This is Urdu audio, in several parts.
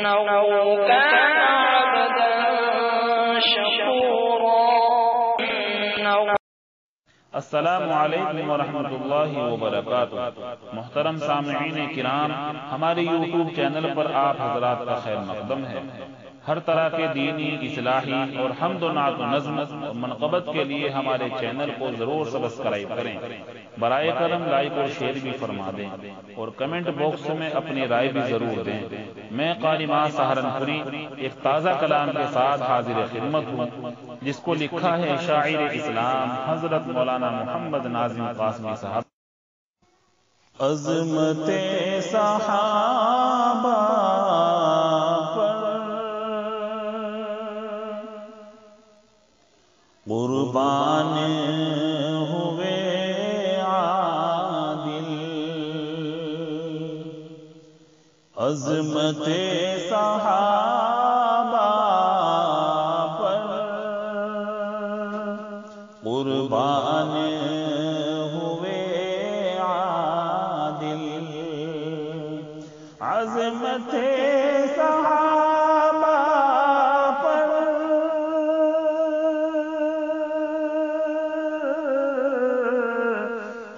كان عبدا شكورا. السلام علیکم ورحمۃ اللہ وبرکاتہ۔ محترم سامعین کرام، ہمارے یوٹیوب چینل پر آپ حضرات کا خیر مقدم ہے۔ ہر طرح کے دینی، اصلاحی اور حمد و نعت و نظم اور منقبت کے لیے ہمارے چینل کو ضرور سبسکرائب کریں۔ برائے کرم لائک اور شیئر بھی فرما دیں اور کمنٹ باکس میں اپنی رائے بھی ضرور دیں۔ میں قاری ماں سہارنپوری ایک تازہ کلام کے ساتھ حاضر خدمت ہوں، جس کو لکھا ہے شاعر اسلام حضرت مولانا محمد ناظم قاسمی صاحب۔ عظمت صحابہ پر قربان ہوئے عادل، عظمت صحابہ پر قربان ہوئے عادل، عظمت صحابہ پر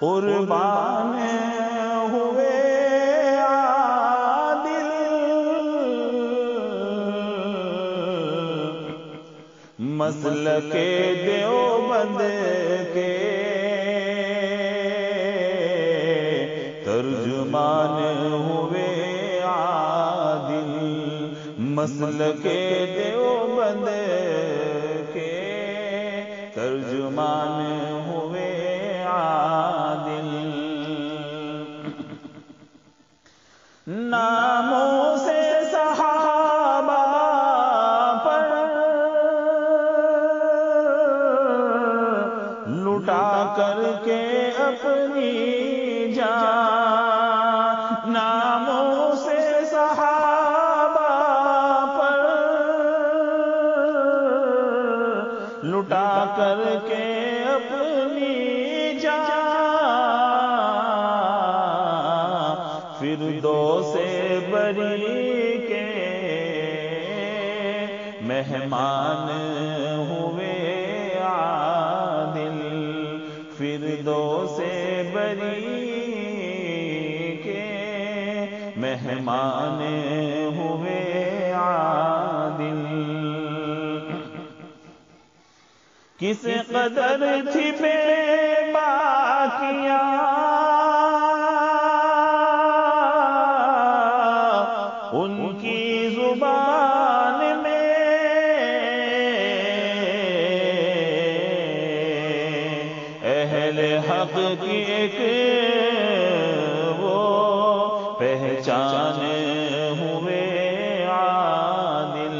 قربان ہوئے عادل، مسلک دیوبند کے ترجمان ہوئے عادل، مسلک دیوبند کے ترجمان ہوئے عادل، ناموں سے صحابہ پر لٹا کر کے اپنی جان، ناموں سے صحابہ پر لٹا کر کے اپنی جان، فردوس بری کے مہمان ہوئے عادل، فردوس بری کے مہمان ہوئے عادل، کس قدر تھی بے باکیاں ان کی زبان میں، اہل حق کی ایک وہ پہچان ہوئے عادل،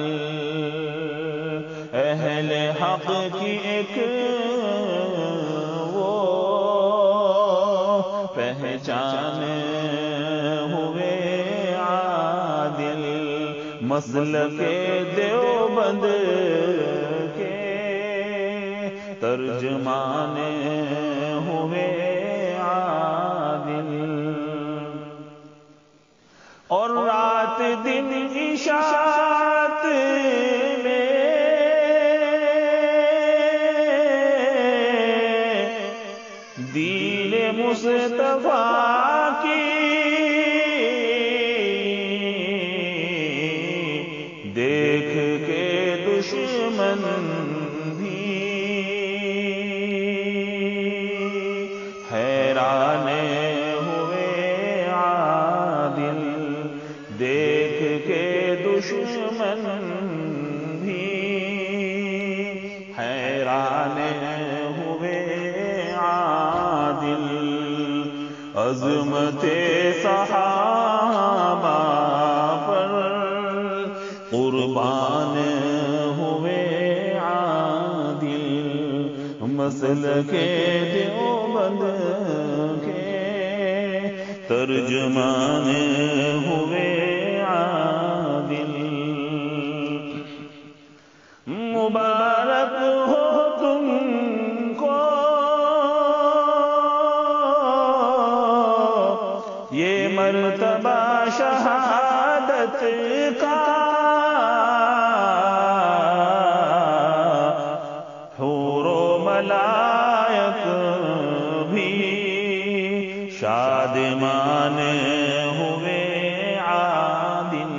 اہل حق کی ایک وہ پہچان ہوئے عادل، مسلک دیوبند کے ترجمان ہوئے عادل، اور رات دن اشاعت میں دین مصطفیٰ کی دیکھ کے دشمن بھی حیران ہوئے عادل، دیکھ کے دشمن بھی حیران ہوئے عادل، عظمت صحابہ پر قربان ہوئے عادل، مسلک دیوبند کے ترجمان ہوئے عادل، مبارک ہو تم کو یہ مرتبہ شہادت کا حور و ملائک بھی شادمان ہوئے عادل،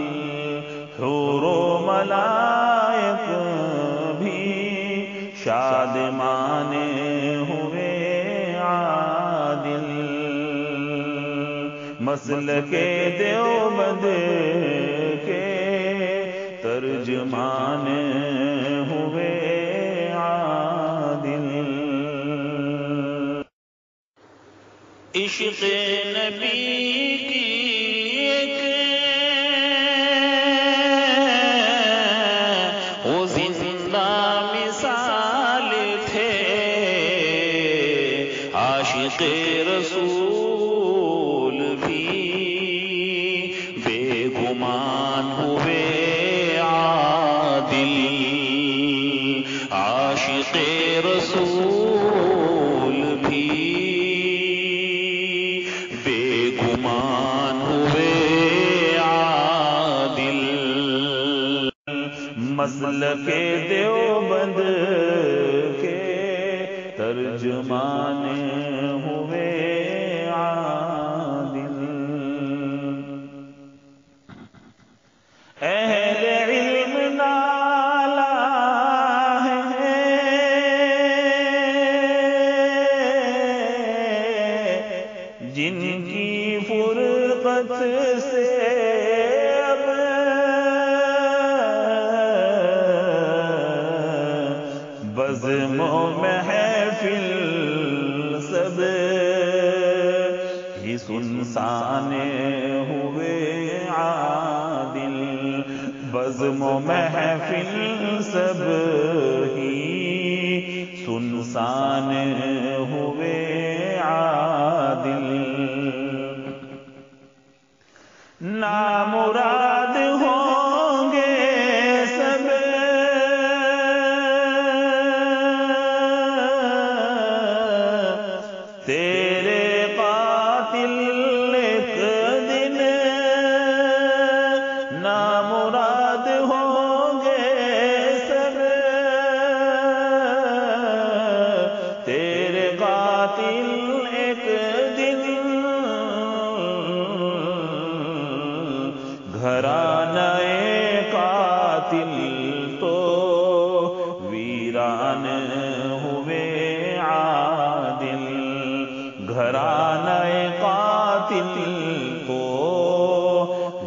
حور و ملائک بھی شادمان ہوئے عادل، مسلک دیوبند کے ترجمان ہوئے عادل۔ عشق نبی کی ایک وہ زندہ مثال تھے، عاشق رسول بھی بے گمان ہوئے عادل، عاشق رسول بھی بے گمان ہوئے عادل، مسلک دیوبند کے ترجمان ہوئے عادل، اہل علم نالا ہے جن کی فرقت سے اب بزم و محفل سب ہی سنسان ہوئے عادل، بزم و محفل سب ہی سنسان ہوئے عادل، نامراد ہوں گے سب تیرے قاتل ایک دن، نامراد ہوں گے سب تیرے قاتل ایک دن، گھرانہ قاتل تو ویران ہوئے عادل، گھرانہ قاتل تو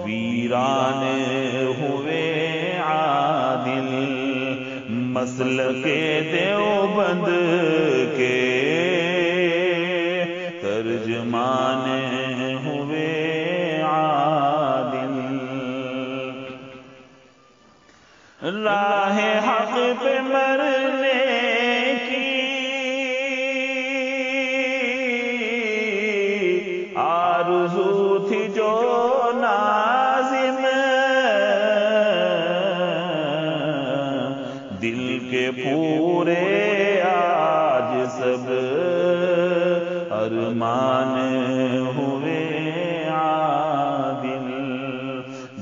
ویران ہوئے عادل، مسلک دیوبند کے ترجمان ہوئے عادل، راہ حق پہ مرنے کی آرزو تھی جو نازم، دل کے پورے آج سب ارمان ہوئے عادل،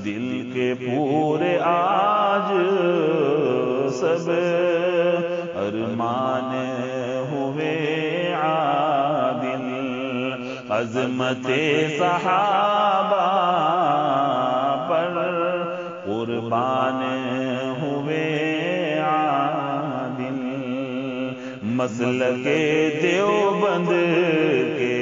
دل کے پورے آج سب ارمان ہوئے عادل، عظمت صحابہ پر قربان ہوئے عادل، مسلک دیوبند کے